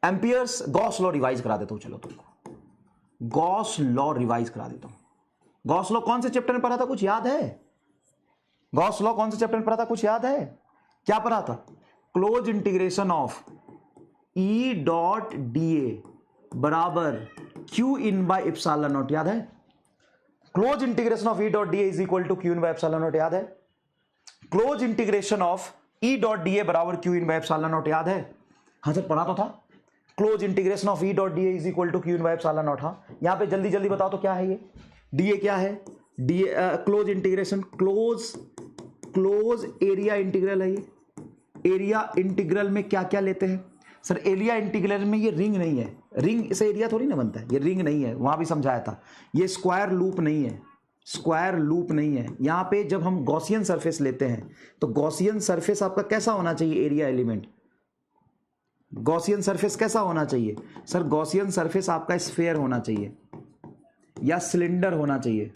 Amperes Gauss law revise करा देता हूं, चलो तुमको गॉस लॉ रिवाइज करा देता हूं। गॉस लॉ कौन से चैप्टर में पढ़ा था, कुछ याद है? गॉस लॉ कौन से चैप्टर में पढ़ा था, कुछ याद है? क्या पढ़ा था? Close integration of E dot D A बराबर Q in by epsilon naught, याद है? Close integration of E dot D A is equal to Q in by epsilon naught, याद है? Close integration of E dot D A बराबर Q in by epsilon naught, याद है? हाँ sir पढ़ा तो था, close integration of E dot D A is equal to Q in by epsilon naught. हाँ यहां पे जल्दी जल्दी बताओ तो क्या है ये डी ए, क्या है D A? Close integration, close area integral है ये। एरिया इंटीग्रल में क्या क्या लेते हैं सर? एरिया इंटीग्रल में ये रिंग नहीं है, रिंग से एरिया थोड़ी ना बनता है, ये रिंग नहीं है, वहां भी समझाया था। ये स्क्वायर लूप नहीं है, स्क्वायर लूप नहीं है। यहां पे जब हम गॉसियन सरफेस लेते हैं तो गॉसियन सरफेस आपका कैसा होना चाहिए? एरिया एलिमेंट गॉसियन सरफेस कैसा होना चाहिए सर? गॉसियन सरफेस आपका स्फेयर होना चाहिए या सिलेंडर होना चाहिए।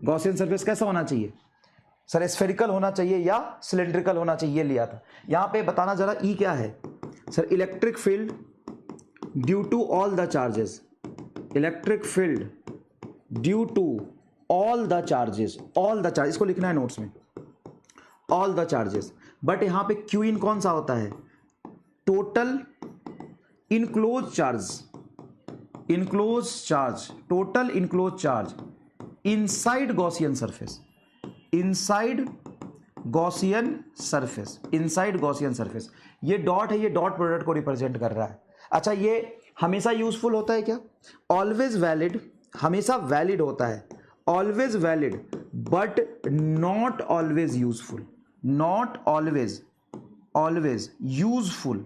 गॉसियन सरफेस कैसा होना चाहिए सर? स्फेरिकल होना चाहिए या सिलेंड्रिकल होना चाहिए, ये लिया था। यहां पे बताना जरा ई क्या है sir? Electric field due to all the charges, electric field due to all the charges, all the charge, इसको लिखना है नोट्स में, ऑल द चार्जेस। बट यहां पे क्यू इन कौन सा होता है? Total enclose charge, enclose charge, total enclose charge inside Gaussian surface, inside Gaussian surface, inside Gaussian surface. ये डॉट है, ये डॉट प्रोडक्ट को रिप्रेजेंट कर रहा है। अच्छा ये हमेशा यूजफुल होता है क्या? ऑलवेज वैलिड, हमेशा वैलिड होता है, always valid but not always useful, not always, always useful,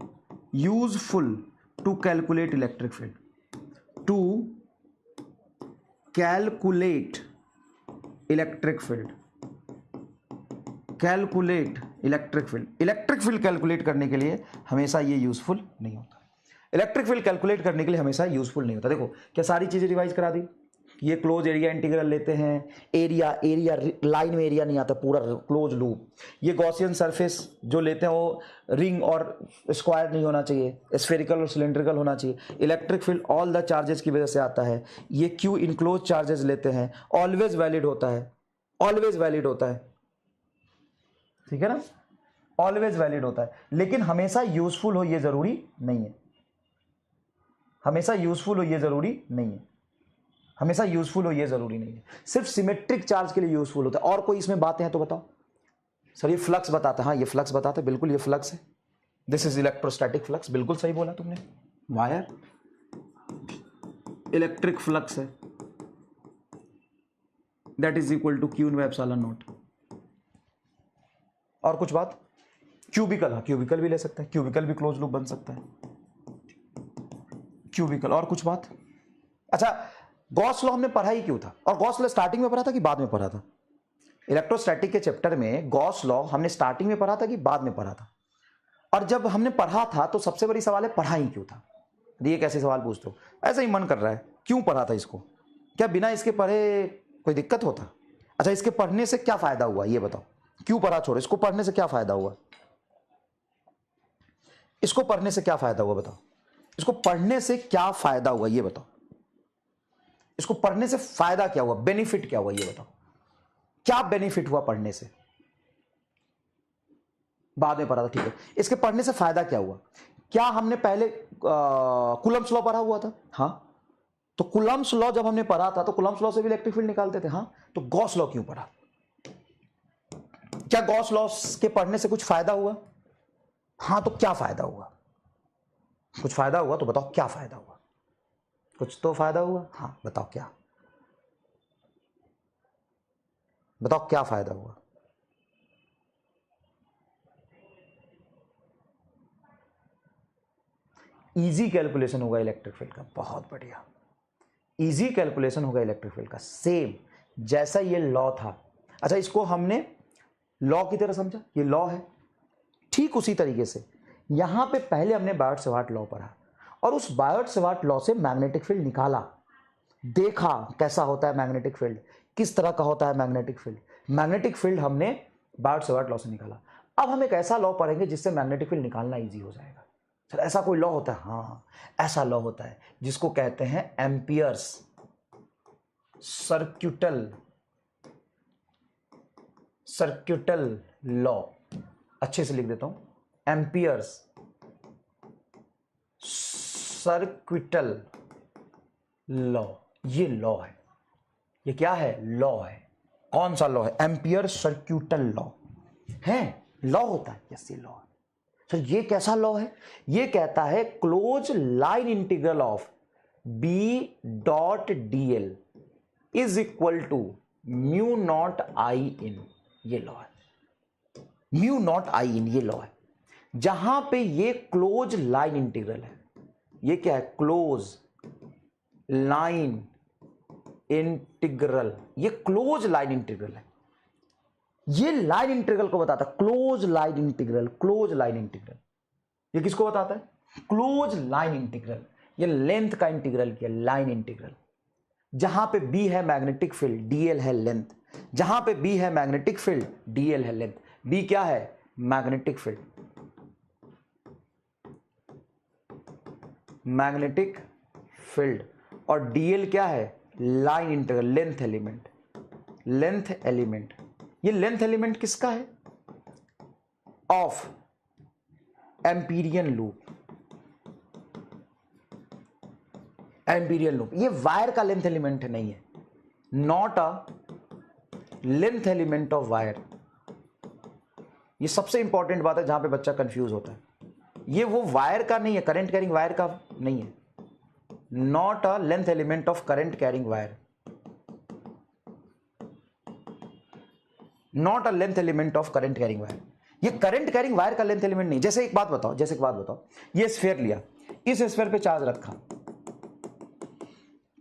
useful to calculate electric field, to calculate electric field, calculate electric field. Electric field calculate करने के लिए हमेशा ये यूजफुल नहीं होता, इलेक्ट्रिक फील्ड कैलकुलेट करने के लिए हमेशा यूजफुल नहीं होता। देखो क्या सारी चीजें रिवाइज करा दी। ये क्लोज एरिया इंटीग्रल लेते हैं, एरिया, एरिया लाइन में एरिया नहीं आता, पूरा क्लोज लूप। ये गॉसियन सरफेस जो लेते हैं वो रिंग और स्क्वायर नहीं होना चाहिए, स्फेरिकल और सिलेंड्रिकल होना चाहिए। Electric field all the charges की वजह से आता है। ये क्यू इनक्लोज चार्जेस लेते हैं, ऑलवेज वैलिड होता है, ऑलवेज वैलिड होता है, ठीक है ना? ऑलवेज वैलिड होता है, लेकिन हमेशा यूजफुल हो ये जरूरी नहीं है, हमेशा यूजफुल हो ये जरूरी नहीं है, हमेशा यूजफुल हो ये जरूरी नहीं है। सिर्फ सिमेट्रिक चार्ज के लिए यूजफुल होता है। और कोई इसमें बातें हैं तो बताओ सर। ये फ्लक्स बताता है, हाँ ये फ्लक्स बताता है, बिल्कुल ये फ्लक्स है, दिस इज इलेक्ट्रोस्टैटिक फ्लक्स, बिल्कुल सही बोला तुमने। वायर इलेक्ट्रिक फ्लक्स है, that is equal to Q in by epsilon naught. और कुछ बात? क्यूबिकल, हाँ क्यूबिकल भी ले सकते हैं, क्यूबिकल भी क्लोज लूप बन सकता है, क्यूबिकल। और कुछ बात? अच्छा गॉस लॉ हमने पढ़ा ही क्यों था? और गॉस लॉ स्टार्टिंग में पढ़ा था कि बाद में पढ़ा था? इलेक्ट्रोस्टैटिक के चैप्टर में गॉस लॉ हमने स्टार्टिंग में पढ़ा था कि बाद में पढ़ा था? और जब हमने पढ़ा था तो सबसे बड़ी सवाल है पढ़ा ही क्यों था? ये कैसे सवाल पूछते हो? ऐसा ही मन कर रहा है, क्यों पढ़ा था इसको? क्या बिना इसके पढ़े कोई दिक्कत होता? अच्छा इसके पढ़ने से क्या फायदा हुआ ये बताओ? क्यों पढ़ा छोड़ो, इसको पढ़ने से क्या फायदा हुआ? इसको पढ़ने से क्या फायदा हुआ बताओ? इसको पढ़ने से क्या फायदा हुआ ये बताओ? इसको पढ़ने से फायदा क्या हुआ, बेनिफिट क्या हुआ ये बताओ? क्या बेनिफिट हुआ पढ़ने से? बाद में पढ़ा था, ठीक है। इसके पढ़ने से फायदा क्या हुआ? क्या हमने पहले कूलम्ब्स लॉ पढ़ा हुआ था? हाँ, तो कूलम्ब्स लॉ जब हमने पढ़ा था तो कूलम्ब्स लॉ से भी इलेक्ट्रिक फील्ड निकालते थे। हाँ, तो गॉस लॉ क्यों पढ़ा? क्या गॉस लॉ के पढ़ने से कुछ फायदा हुआ? हाँ, तो क्या फायदा हुआ? कुछ फायदा हुआ तो बताओ क्या फायदा हुआ? कुछ तो फायदा हुआ, हाँ बताओ क्या? बताओ क्या फायदा हुआ? इजी कैलकुलेशन होगा इलेक्ट्रिक फील्ड का, बहुत बढ़िया। इजी कैलकुलेशन होगा इलेक्ट्रिक फील्ड का, सेम जैसा ये लॉ था। अच्छा, इसको हमने लॉ की तरह समझा, ये लॉ है। ठीक उसी तरीके से यहां पे पहले हमने बायोट-सेवार्ट लॉ पढ़ा और उस बायोट-सेवार्ट लॉ से मैग्नेटिक फील्ड निकाला, देखा कैसा होता है मैग्नेटिक फील्ड, किस तरह का होता है मैग्नेटिक फील्ड। मैग्नेटिक फील्ड हमने बायोट-सेवार्ट लॉ से निकाला। अब हम एक ऐसा लॉ पढ़ेंगे जिससे मैग्नेटिक फील्ड निकालना ईजी हो जाएगा। सर ऐसा कोई लॉ होता है? हाँ, ऐसा लॉ होता है जिसको कहते हैं एम्पियर्स सर्क्यूटल लॉ। अच्छे से लिख देता हूं, एम्पियर्स सर्क्यूटल लॉ। ये लॉ है, ये क्या है? लॉ है। कौन सा लॉ है? एम्पियर सर्क्यूटल लॉ है, लॉ होता है। यस, ये लॉ है। सर ये कैसा लॉ है? ये कहता है close line integral of B dot D L is equal to mu naught I in. ये लॉ है, म्यू नॉट आई इन, ये लॉ है। जहां पे ये क्लोज लाइन इंटीग्रल है, ये क्या है? क्लोज लाइन इंटीग्रल, ये क्लोज लाइन इंटीग्रल है। ये लाइन इंटीग्रल को बताता है, close line integral. Close line integral ये किसको बताता है? Close line integral. ये लेंथ का इंटीग्रल किया, लाइन इंटीग्रल। जहां पे बी है मैग्नेटिक फील्ड, डीएल है लेंथ। जहां पे बी है मैग्नेटिक फील्ड, डीएल है लेंथ। बी क्या है? Magnetic field, magnetic field. और डीएल क्या है? Line integral, length element, length element. ये लेंथ एलिमेंट किसका है? Of Amperian loop, empyrean loop. ये वायर का लेंथ एलिमेंट नहीं है, not a length element of wire. ये सबसे इंपॉर्टेंट बात है जहां पे बच्चा कंफ्यूज होता है। ये वो वायर का नहीं है, करंट कैरिंग वायर का नहीं है, not a length element of current carrying wire, not a length element of current carrying wire. ये करंट कैरिंग वायर का लेंथ एलिमेंट नहीं। जैसे एक बात बताओ, ये स्फीयर लिया, इस स्फीयर पे चार्ज रखा,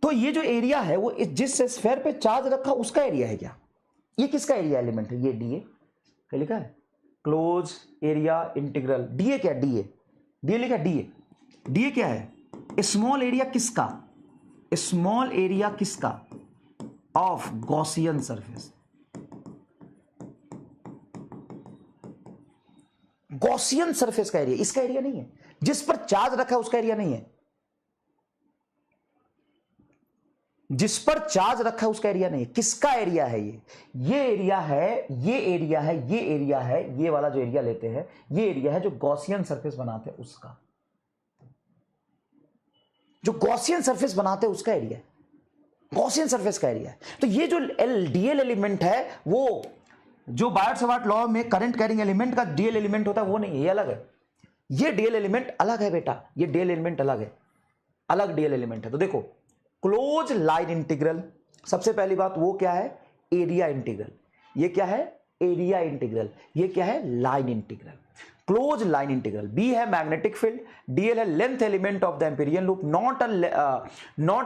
तो ये जो एरिया है वो जिस स्फीयर पे चार्ज रखा उसका एरिया है क्या? ये किसका एरिया एलिमेंट है? ये डीए। क्या लिखा है? Close area integral. डीए क्या? डीए लिखा, डीए क्या है? स्मॉल एरिया किसका? स्मॉल एरिया किसका? Of Gaussian surface. Gaussian surface का एरिया, इसका एरिया नहीं है। जिस पर चार्ज रखा है उसका एरिया नहीं है, जिस पर चार्ज रखा है उसका एरिया नहीं है। किसका एरिया है? ये एरिया है, ये एरिया है, ये एरिया है। ये वाला जो एरिया लेते हैं, ये एरिया है जो गॉसियन सरफेस बनाते हैं उसका, जो गॉसियन सरफेस बनाते हैं उसका एरिया है, गॉसियन सरफेस का एरिया है। तो ये जो डीएल एलिमेंट है, वो जो बायट-सवार्ट लॉ में करंट कैरिंग एलिमेंट का डीएल एलिमेंट होता है वो नहीं है, ये अलग है। ये डीएल एलिमेंट अलग है बेटा, ये डीएल एलिमेंट अलग है, अलग डीएल एलिमेंट है। तो देखो, क्लोज लाइन इंटीग्रल, सबसे पहली बात वो क्या है? Area integral. ये क्या है? Area integral. ये क्या है? Line integral. Close line integral. B है मैग्नेटिक फील्ड, डीएल है length element of the Amperian loop, not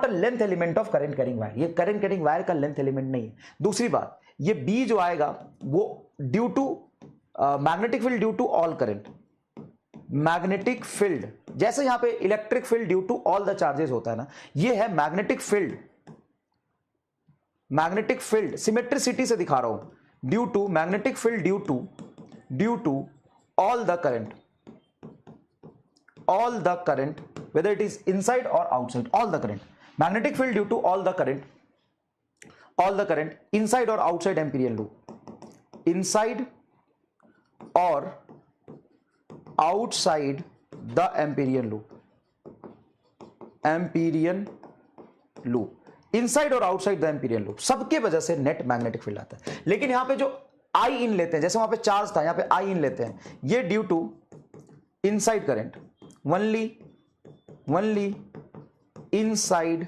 a length element of current carrying wire. ये करंट कैरिंग वायर का लेंथ एलिमेंट नहीं है। दूसरी बात, ये बी जो आएगा वो due to magnetic field due to all current, magnetic field. जैसे यहां पे electric field due to all the charges होता है ना, ये है magnetic field. Magnetic field symmetricity से दिखा रहा हूं, due to magnetic field due to all the current whether it is inside or outside, all the current, magnetic field due to all the current inside or outside empyrean loop, inside or outside the empyrean loop, inside और outside the Amperian loop, सबके वजह से net magnetic field आता है। लेकिन यहां पे जो आई इन लेते हैं, जैसे वहां पे चार्ज था, यहां पे आई इन लेते हैं, ये due to inside current, only inside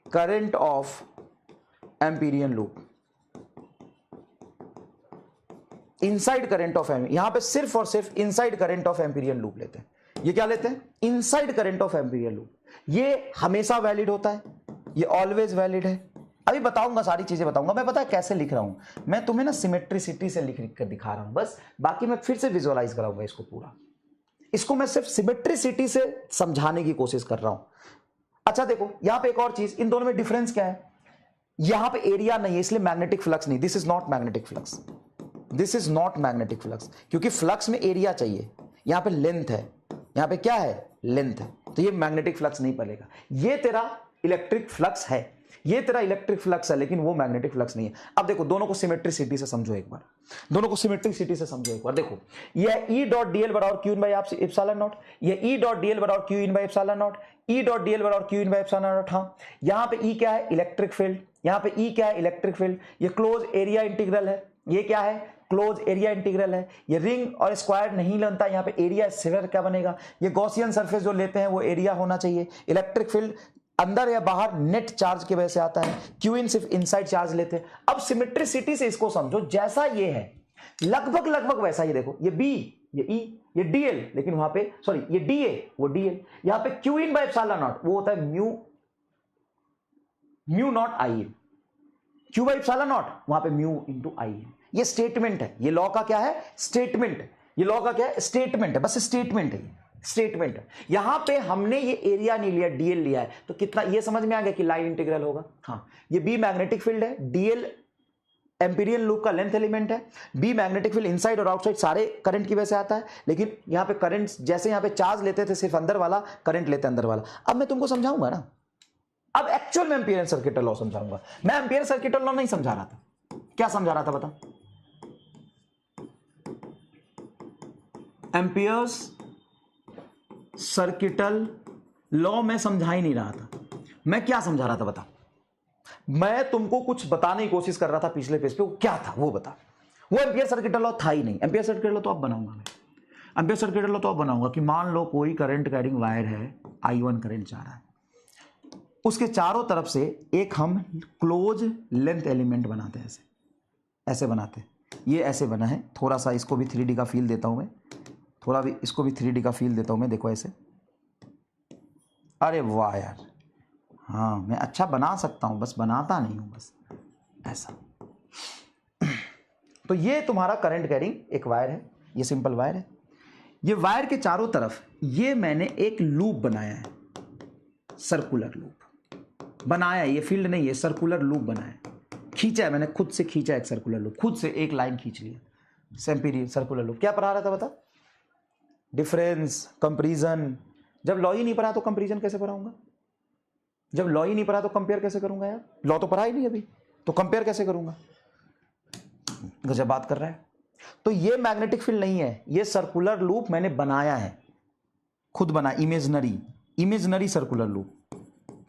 current of Amperian loop, inside current of Amperian, यहां पे सिर्फ और सिर्फ inside current of Amperian loop लेते हैं। ये क्या लेते हैं? Inside current of Amperian loop. ये हमेशा वैलिड होता है, ये ऑलवेज वैलिड है। अभी बताऊंगा, सारी चीजें बताऊंगा। मैं पता है कैसे लिख रहा हूं, मैं तुम्हें ना सिमेट्रिसिटी से लिख कर दिखा रहा हूं बस, बाकी मैं फिर से विजुअलाइज कराऊंगा इसको पूरा। इसको मैं सिर्फ सिमेट्रिसिटी से समझाने की कोशिश कर रहा हूं। अच्छा देखो, यहां पे एक और चीज, इन दोनों में डिफरेंस क्या है? यहां पे एरिया नहीं है इसलिए मैग्नेटिक फ्लक्स नहीं, this is not magnetic flux, this is not magnetic flux, क्योंकि फ्लक्स में एरिया चाहिए, यहां पे लेंथ है, यहां पे क्या है, लेंथ है, तो ये मैग्नेटिक फ्लक्स नहीं पड़ेगा। ये तेरा इलेक्ट्रिक फ्लक्स है, ये तेरा इलेक्ट्रिक फ्लक्स है, लेकिन वो मैग्नेटिक फ्लक्स नहीं है। अब देखो दोनों को सिमेट्रिसिटी से समझो एक बार, दोनों को सिमेट्रिसिटी से समझो एक बार। देखो ये ई डॉट डीएल बराबर Q in by epsilon naught, ये ई डॉट डीएल बराबर Q in by epsilon naught, E dot DL बराबर Q in by epsilon naught. हाँ, यहां पे ई क्या है, इलेक्ट्रिक फील्ड, यहां पे ई क्या है, इलेक्ट्रिक फील्ड। ये क्लोज एरिया इंटीग्रल है, ये क्या है, क्लोज एरिया इंटीग्रल है। ये रिंग और स्क्वायर नहीं बनता, यहां पे एरिया स्फीयर क्या बनेगा, ये गॉसियन सरफेस जो लेते हैं वो एरिया होना चाहिए। इलेक्ट्रिक फील्ड अंदर या बाहर नेट चार्ज की वजह से आता है, क्यू इन सिर्फ इनसाइड चार्ज लेते हैं। अब सिमेट्रिसिटी से इसको समझो, जैसा ये है लगभग लगभग वैसा ही। देखो ये बी, ये ई, ये डीएल, लेकिन वहां पे सॉरी ये डीए, वो डीएल, यहां पे Q in by epsilon not वो होता है mu naught I in, Q by epsilon not वहां पे म्यू इनटू आई इन। ये स्टेटमेंट है, ये लॉ का क्या है, स्टेटमेंट। ये लॉ का क्या है, स्टेटमेंट है, बस स्टेटमेंट है, स्टेटमेंट। यहां पे हमने ये एरिया नहीं लिया, डीएल लिया है, तो कितना ये समझ में आ गया कि लाइन इंटीग्रल होगा। हाँ, ये बी मैग्नेटिक फील्ड है, डीएल एम्पीरियल लूप का लेंथ एलिमेंट है, बी मैग्नेटिक फील्ड इनसाइड और आउटसाइड सारे करंट की वजह से आता है, लेकिन यहां पे करंट जैसे यहां पे चार्ज लेते थे सिर्फ अंदर वाला, करंट लेते अंदर वाला। अब मैं तुमको समझाऊंगा ना, अब एक्चुअल में एम्पियर सर्किट लॉ समझाऊंगा। मैं एम्पियर सर्किट लॉ नहीं समझा रहा था, क्या समझा रहा था बता, एम्पियर्स सर्किटल लॉ में समझा ही नहीं रहा था। मैं क्या समझा रहा था बता, मैं तुमको कुछ बताने की कोशिश कर रहा था पिछले पेज पे, वो क्या था वो बता। वो एम्पियर सर्किटल लॉ था ही नहीं। एम्पियर सर्किटल लॉ तो अब बनाऊंगा मैं, एम्पियर सर्किटल लॉ तो अब बनाऊंगा कि मान लो कोई करंट कैरिंग वायर है, I1 करंट जा रहा है, उसके चारों तरफ से एक हम क्लोज लेंथ एलिमेंट बनाते हैं, ऐसे ऐसे बनाते हैं। ये ऐसे बना है, थोड़ा सा इसको भी 3D का फील देता हूं मैं, थोड़ा भी इसको भी 3D का फील देता हूं मैं, देखो ऐसे। अरे वाह यार, हाँ मैं अच्छा बना सकता हूं, बस बनाता नहीं हूं, बस ऐसा। तो ये तुम्हारा करंट कैरिंग एक वायर है, ये सिंपल वायर है। ये वायर के चारों तरफ ये मैंने एक लूप बनाया है, सर्कुलर लूप बनाया है, ये फील्ड नहीं है, सर्कुलर लूप बनाया है, खींचा है मैंने, खुद से खींचा एक सर्कुलर लूप, खुद से एक लाइन खींच लिया, एम्पिरियल सर्कुलर लूप। क्या पढ़ा रहा था बता, डिफरेंस, कंपैरिजन। जब लॉ ही नहीं पढ़ा तो कंपैरिजन कैसे पढ़ाऊंगा, जब लॉ ही नहीं पढ़ा तो कंपेयर कैसे करूंगा यार, लॉ तो पढ़ा ही नहीं अभी, तो कंपेयर कैसे करूंगा, गजब बात कर रहा है। तो ये मैग्नेटिक फील्ड नहीं है, ये सर्कुलर लूप मैंने बनाया है, खुद बना, इमेजिनरी सर्कुलर लूप,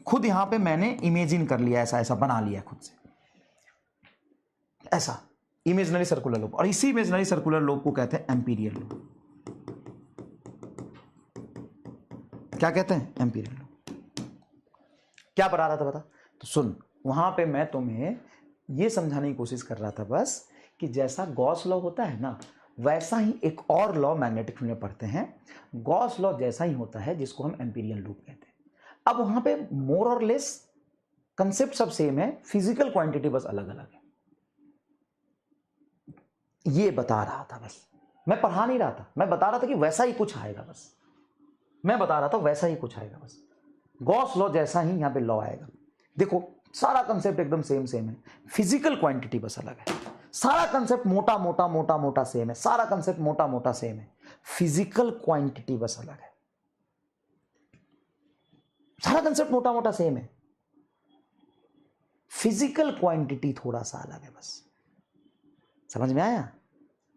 खुद यहां पे मैंने इमेजिन कर लिया, ऐसा ऐसा बना लिया खुद से, ऐसा इमेजिनरी सर्कुलर लूप। और इसी इमेजिनरी सर्कुलर लूप को कहते हैं एम्पीरियल लूप। क्या कहते हैं, एम्पीरियल लूप। क्या पढ़ा रहा था बता, तो सुन, वहां पे मैं तुम्हें ये समझाने की कोशिश कर रहा था बस कि जैसा गॉस लॉ होता है ना, वैसा ही एक और लॉ मैग्नेटिक फील्ड में पढ़ते हैं, गॉस लॉ जैसा ही होता है, जिसको हम एम्पीरियल लूप कहते हैं। अब वहां पे मोर और लेस कंसेप्ट सब सेम है, फिजिकल क्वांटिटी बस अलग अलग है। ये बता रहा था बस, मैं पढ़ा नहीं रहा था, मैं बता रहा था कि वैसा ही कुछ आएगा, बस मैं बता रहा था वैसा ही कुछ आएगा, बस गॉस लॉ जैसा ही यहां पे लॉ आएगा। देखो सारा कंसेप्ट एकदम सेम है, फिजिकल क्वांटिटी बस अलग है। सारा कंसेप्ट मोटा मोटा मोटा मोटा सेम है, सारा कंसेप्ट मोटा मोटा सेम है, फिजिकल क्वांटिटी बस अलग है। सारा कंसेप्ट मोटा मोटा सेम है, फिजिकल क्वांटिटी थोड़ा सा अलग है, बस समझ में आया।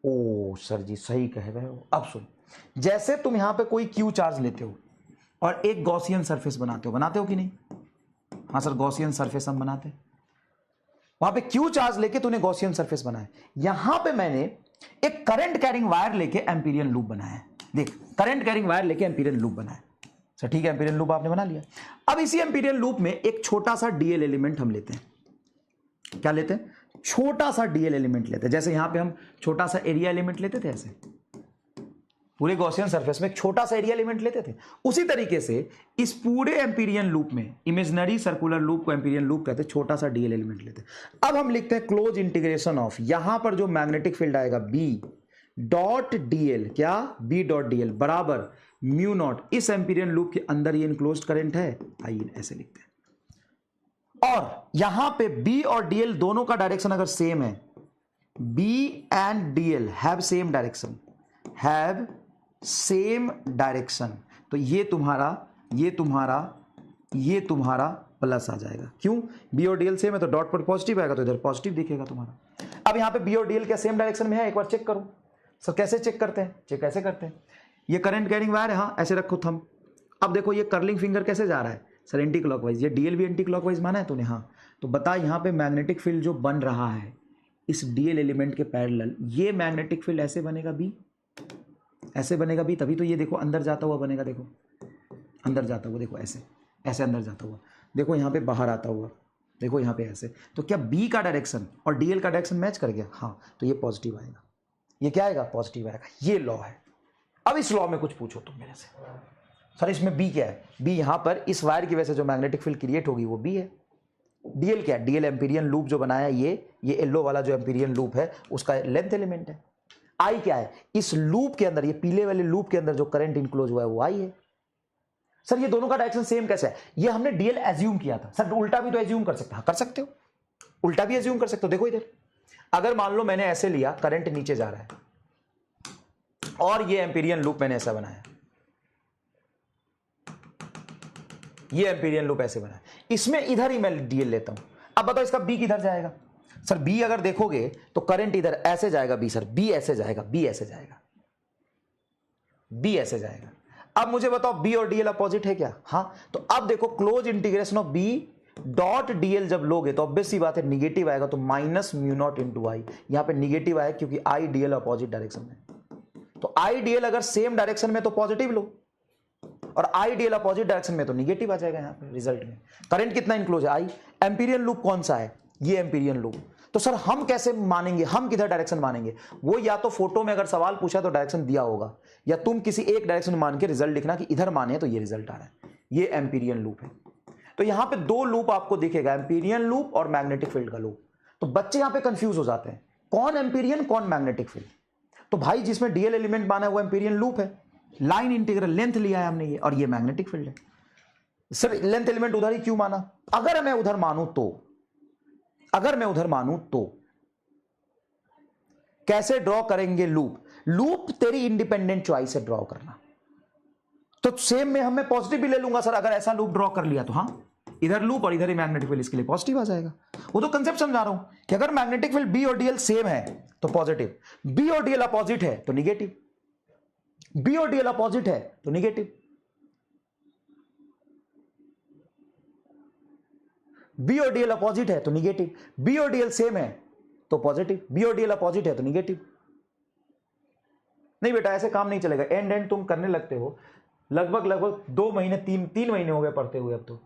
ओ सर जी सही कह रहे हो। अब सुन, जैसे तुम यहां पे कोई क्यू चार्ज लेते हो और एक गॉसियन सरफेस बनाते हो कि नहीं, हाँ सर गॉसियन सरफेस हम बनाते हैं, वहां पे क्यू चार्ज लेके तूने गॉसियन सरफेस बनाया, यहां पे मैंने एक करंट कैरिंग वायर लेके एम्पीरियल लूप बनाया है। देख, करंट कैरिंग वायर लेके एम्पीरियल लूप बनाया, सर ठीक है, एम्पीरियल लूप आपने बना लिया। अब इसी एम्पीरियल लूप में एक छोटा सा डीएल एलिमेंट हम लेते हैं। क्या लेते हैं, छोटा सा डीएल एलिमेंट लेते हैं। जैसे यहां पे हम छोटा सा एरिया एलिमेंट लेते थे, ऐसे पूरे गॉसियन सरफेस में एक छोटा सा एरिया एलिमेंट लेते थे, उसी तरीके से इस पूरे एम्पीरियन लूप में, इमेजिनरी सर्कुलर लूप को एम्पीरियन लूप कहते हैं, छोटा सा डीएल एलिमेंट लेते हैं। अब हम लिखते हैं क्लोज इंटीग्रेशन ऑफ, यहां पर जो मैग्नेटिक फील्ड आएगा बी डॉट डीएल, क्या बी डॉट डीएल बराबर म्यू नॉट, इस एम्पीरियन लूप के अंदर ये इनक्लोज्ड करंट है आई, ऐसे लिखते हैं। और यहां पे बी और डीएल दोनों का डायरेक्शन अगर सेम है, B and DL have same direction, have same direction, तो ये तुम्हारा प्लस आ जाएगा। क्यों? बी और डीएल सेम है तो डॉट पर पॉजिटिव आएगा तो इधर पॉजिटिव दिखेगा तुम्हारा। अब यहाँ पे बी और डीएल क्या सेम डायरेक्शन में है? एक बार चेक करो। सर कैसे चेक करते हैं? चेक कैसे करते हैं? ये करंट कैरिंग वायर है, हाँ ऐसे रखो थंब। अब देखो ये कर्लिंग फिंगर कैसे जा रहा है? Sir anti clockwise. ये डीएल भी एंटी क्लॉकवाइज माना है तूने? हाँ। तो बता यहाँ पे मैग्नेटिक फील्ड जो बन रहा है इस डीएल एलिमेंट के पैरेलल, ये मैग्नेटिक फील्ड ऐसे बनेगा बी, ऐसे बनेगा बी, तभी तो ये देखो अंदर जाता हुआ बनेगा। देखो अंदर जाता हुआ, देखो ऐसे ऐसे अंदर जाता हुआ, देखो यहाँ पे बाहर आता हुआ, देखो यहाँ पे ऐसे। तो क्या बी का डायरेक्शन और डीएल का डायरेक्शन मैच कर गया? हाँ। तो ये पॉजिटिव आएगा। ये क्या आएगा? पॉजिटिव आएगा। ये लॉ है। अब इस लॉ में कुछ पूछो तुम मेरे से, सर इसमें बी क्या है? बी यहाँ पर इस वायर की वजह से जो मैग्नेटिक फील्ड क्रिएट होगी वो बी है। डीएल क्या है? डीएल एम्पीरियन लूप जो बनाया ये येलो वाला जो एम्पीरियन लूप है उसका लेंथ एलिमेंट है। आई क्या है? इस लूप के अंदर, ये पीले वाले लूप के अंदर जो करंट इनक्लोज हुआ है वो आई है। सर ये दोनों का डायरेक्शन सेम कैसे है? ये हमने डीएल एज्यूम किया था। सर उल्टा भी तो एज्यूम कर सकते हैं। कर सकते हो, उल्टा भी एज्यूम कर सकते हो। देखो इधर, अगर मान लो मैंने ऐसे लिया, करंट नीचे जा रहा है और ये एम्पीरियन लूप मैंने ऐसा बनाया, ये एम्पीरियन लूप ऐसे बनाया, इसमें इधर ही मैं डीएल लेता हूं। अब बताओ इसका बी किधर जाएगा? सर बी अगर देखोगे तो करंट इधर ऐसे जाएगा बी, सर बी ऐसे जाएगा, बी ऐसे जाएगा, बी ऐसे जाएगा। अब मुझे बताओ बी और डीएल अपोजिट है क्या? हाँ। तो अब देखो close integration of B dot DL जब लोगे तो ऑब्वियस सी बात है निगेटिव आएगा, तो माइनस म्यू नॉट इंटू आई। यहां पे निगेटिव आएगा क्योंकि आई डीएल अपोजिट डायरेक्शन में। तो आई डीएल अगर सेम डायरेक्शन में तो पॉजिटिव लो और आई डीएल अपोजिट डायरेक्शन में तो निगेटिव आ जाएगा। यहां पे रिजल्ट में करंट कितना इंक्लोज है? आई। एम्पीरियन लूप कौन सा है? ये एम्पीरियन लूप। तो सर हम कैसे मानेंगे? हम किधर डायरेक्शन मानेंगे? वो या तो फोटो में अगर सवाल पूछा तो डायरेक्शन दिया होगा, या तुम किसी एक डायरेक्शन मान के रिजल्ट लिखना कि इधर माने तो ये रिजल्ट आ रहा है। ये एम्पीरियन लूप है। तो यहां पे दो लूप आपको दिखेगा, एम्पीरियन लूप और मैग्नेटिक फील्ड का लूप। तो बच्चे यहां पे कंफ्यूज हो जाते हैं, कौन एम्पीरियन कौन मैग्नेटिक फील्ड। तो भाई जिसमें डीएल एलिमेंट माना है वो एम्पीरियन लूप है, लाइन इंटीग्रल लेंथ लिया है हमने ये, और ये मैग्नेटिक फील्ड है। सर लेंथ एलिमेंट उधर ही क्यों माना? अगर मैं उधर मानूं तो कैसे ड्रॉ करेंगे लूप? लूप तेरी इंडिपेंडेंट चॉइस है ड्रॉ करना। तो सेम में हमें पॉजिटिव भी ले लूंगा सर, अगर ऐसा लूप ड्रॉ कर लिया तो हाँ, इधर लूप और इधर ही मैग्नेटिक फील्ड, इसके लिए पॉजिटिव आ जाएगा। वो तो कंसेप्ट समझा रहा हूं कि अगर मैग्नेटिक फील्ड बी और डीएल सेम है तो पॉजिटिव, बी और डीएल अपोजिट है तो निगेटिव, बी और डीएल अपोजिट है तो निगेटिव, बी और डीएल अपोजिट है तो निगेटिव, बी और डीएल सेम है तो पॉजिटिव, बी और डीएल अपोजिट है तो निगेटिव। नहीं बेटा ऐसे काम नहीं चलेगा। एंड एंड तुम करने लगते हो, लगभग 2 महीने 3 महीने हो गए पढ़ते हुए, अब तो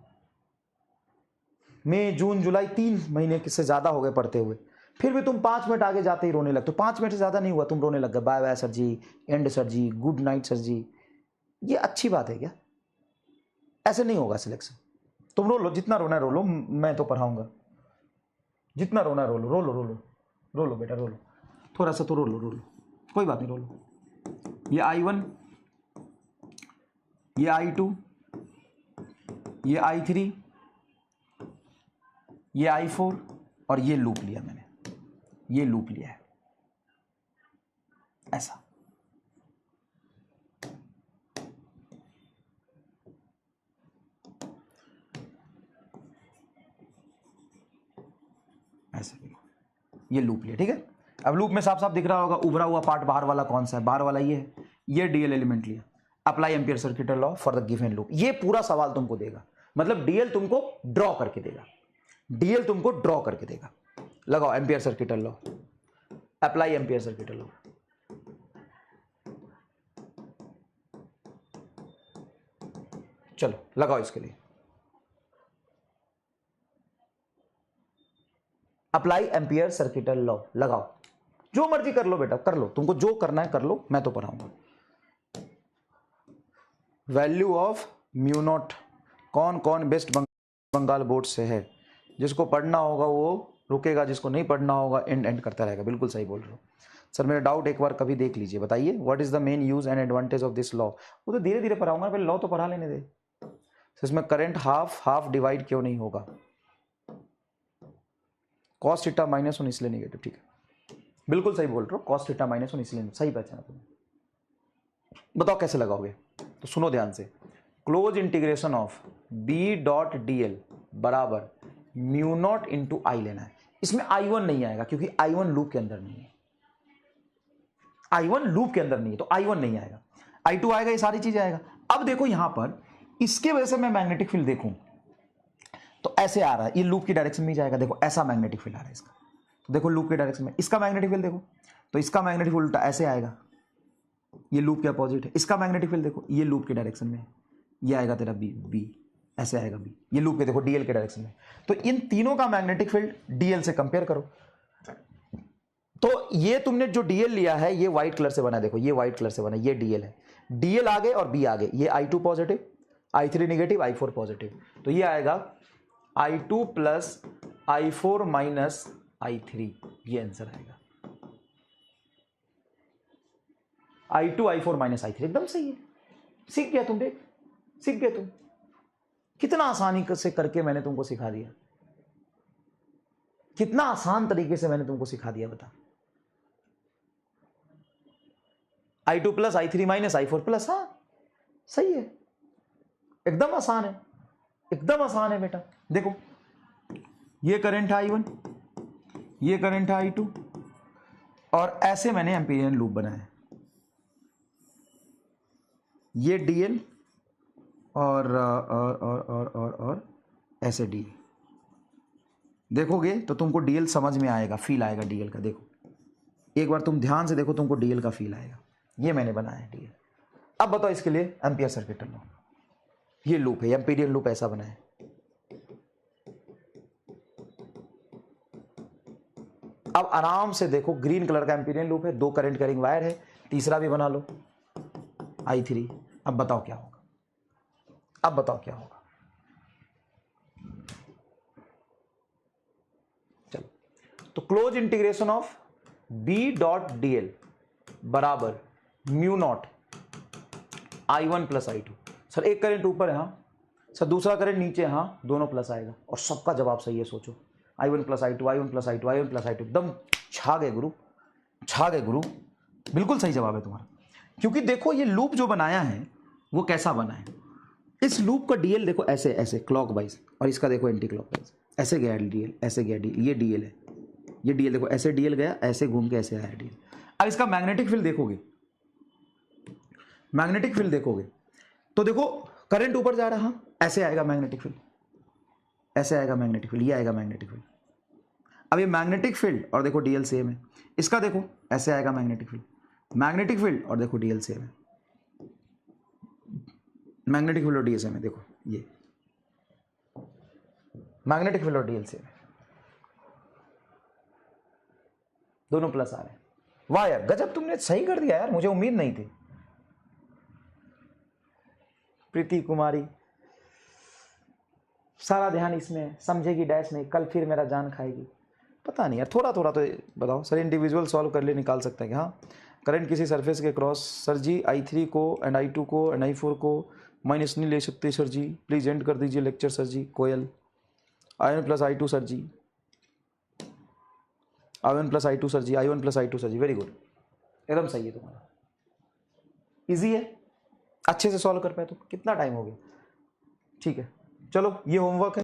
मई जून जुलाई 3 महीने से ज्यादा हो गए पढ़ते हुए, फिर भी तुम 5 मिनट आगे जाते ही रोने लगते हो। 5 मिनट से ज्यादा नहीं हुआ तुम रोने लग गए, bye bye sir ji, and sir ji, good night sir ji. ये अच्छी बात है क्या? ऐसे नहीं होगा सिलेक्शन। तुम रो लो, जितना रोना रो लो, मैं तो पढ़ाऊंगा। जितना रोना रो लो, रो लो, रो लो, रो लो बेटा, रो लो, थोड़ा सा तो रो लो, रो लो, कोई बात नहीं, रो लो। ये I1, ये I2, ये I3, ये I4 और ये लूप लिया मैंने, ये लूप लिया है ऐसा। ऐसे ये लूप लिया, ठीक है। अब लूप में साफ साफ दिख रहा होगा उभरा हुआ पार्ट बाहर वाला कौन सा है? बाहर वाला ये है, ये डीएल एलिमेंट लिया। Apply ampere circuit law for the given loop. ये पूरा सवाल तुमको देगा, मतलब डीएल तुमको ड्रॉ करके देगा, डीएल तुमको ड्रॉ करके देगा। लगाओ ampere circuit law, apply ampere circuit law. चलो लगाओ इसके लिए, अप्लाई एम्पियर सर्किट लॉ लगाओ। जो मर्जी कर लो बेटा, कर लो, तुमको जो करना है कर लो, मैं तो पढ़ाऊंगा। वैल्यू ऑफ म्यू नॉट कौन कौन वेस्ट बंगाल बोर्ड से है? जिसको पढ़ना होगा वो रुकेगा, जिसको नहीं पढ़ना होगा एंड एंड करता रहेगा। बिल्कुल सही बोल रहे हो सर, मेरा डाउट एक बार कभी देख लीजिए, बताइए what is the main use and advantage of this law. वो तो धीरे धीरे पढ़ाऊंगा, पहले लॉ तो पढ़ा लेने दे। तो इसमें करंट हाफ हाफ डिवाइड क्यों नहीं होगा? कॉस थीटा -1 इसलिए नेगेटिव, ठीक है, बिल्कुल सही बोल रहे हो, कॉस थीटा -1 इसलिए सही पहचाना तुमने। बताओ कैसे लगाओगे, तो सुनो ध्यान से। Close integration of B dot D L बराबर म्यू नॉट इंटू आई लेना है। इसमें I1 नहीं आएगा क्योंकि I1 लूप के अंदर नहीं है, I1 लूप के अंदर नहीं है, तो I1 नहीं आएगा, I2 आएगा, ये सारी चीजें आएगा। अब देखो यहां पर इसके वजह से मैं मैग्नेटिक फील्ड देखूं तो ऐसे आ रहा है, ये लूप की डायरेक्शन में ही जाएगा। देखो ऐसा मैग्नेटिक फील्ड आ रहा है इसका, तो देखो लूप के डायरेक्शन में। इसका मैग्नेटिक फील्ड देखो, तो इसका मैग्नेटिक फील्ड उल्टा ऐसे आएगा, ये लूप के अपोजिट है। इसका मैग्नेटिक फील्ड देखो, ये लूप के डायरेक्शन में, ये आएगा तेरा बी, बी ऐसे आएगा बी, ये लूप के देखो डीएल के डायरेक्शन में। तो इन तीनों का मैग्नेटिक फील्ड डीएल से कंपेयर करो। तो ये तुमने जो डीएल लिया है ये व्हाइट कलर से बना है, देखो ये व्हाइट कलर से बना है, ये डीएल है, डीएल आगे और बी आगे, ये I2 positive, I3 negative, I4 positive, तो ये आएगा I2 plus I4 minus I3, ये आंसर आएगा। I2 I4 माइनस I3 एकदम सही है। सीख गया तुम, देख सीख गए तुम, कितना आसानी से करके मैंने तुमको सिखा दिया, कितना आसान तरीके से मैंने तुमको सिखा दिया, बता। I2 plus I3 minus I4 plus, हाँ सही है, एकदम आसान है, एकदम आसान है बेटा। देखो ये करंट है I1, ये करंट है I2, और ऐसे मैंने एम्पीरियन लूप बनाया, ये डीएल और ऐसे डीएल। देखोगे तो तुमको डीएल समझ में आएगा, फील आएगा डीएल का। देखो एक बार तुम ध्यान से देखो, तुमको डीएल का फील आएगा। ये मैंने बनाया है डीएल। अब बताओ इसके लिए एम्पियर सर्किट लो, ये लूप है, एम्पीरियन लूप ऐसा बना है। अब आराम से देखो, ग्रीन कलर का एम्पीरियन लूप है, 2 करंट कैरिंग वायर है, तीसरा भी बना लो I3। अब बताओ क्या होगा, अब बताओ क्या होगा। चलो, तो close integration of B dot D L बराबर mu naught I1 plus I2। Sir एक करंट ऊपर है, हाँ सर दूसरा करंट नीचे है, हाँ दोनों प्लस आएगा, और सबका जवाब सही है। सोचो I1 plus I2, I1 plus I2, I1 plus I2, एकदम छा गए गुरु, छा गए गुरु, बिल्कुल सही जवाब है तुम्हारा। क्योंकि देखो ये लूप जो बनाया है वो कैसा बना है, इस लूप का डीएल देखो ऐसे ऐसे क्लॉकवाइज, और इसका देखो एंटी क्लॉकवाइज, ऐसे गया डीएल, ऐसे गया डीएल, ये डीएल है, ये डीएल देखो ऐसे डीएल गया, ऐसे घूम के ऐसे आया डीएल। अब इसका मैग्नेटिक फील्ड देखोगे, मैग्नेटिक फील्ड देखोगे तो देखो करंट ऊपर जा रहा, ऐसे आएगा मैग्नेटिक फील्ड, ऐसे आएगा मैग्नेटिक फील्ड, ये आएगा मैग्नेटिक फील्ड। अब ये मैग्नेटिक फील्ड और देखो डीएल सेम है, इसका देखो ऐसे आएगा मैग्नेटिक फील्ड, मैग्नेटिक फील्ड और देखो डीएल सेम है, मैग्नेटिक फील्ड और डीएल सेम है। देखो ये मैग्नेटिक फील्ड और डीएल सेम है, दोनों प्लस आ रहे हैं। वाह यार गजब, तुमने सही कर दिया यार, मुझे उम्मीद नहीं थी। प्रीति कुमारी, सारा ध्यान इसमें, समझेगी डैश नहीं, कल फिर मेरा जान खाएगी। पता नहीं यार, थोड़ा थोड़ा तो बताओ सर। इंडिविजुअल सॉल्व कर ले, निकाल सकते हैं कि हाँ करंट किसी सरफेस के क्रॉस, सर जी I3 को एंड I2 को एंड I4 को माइनस नहीं ले सकते सर जी, प्लीज एंड कर दीजिए लेक्चर सर जी। कोयल I1 प्लस I2 सर जी, I1 प्लस I2 सर जी, I1 प्लस I2 सर जी, वेरी गुड, एकदम सही है तुम्हारा, इजी है, अच्छे से सॉल्व कर पाए। तो कितना टाइम हो गया, ठीक है चलो ये होमवर्क है।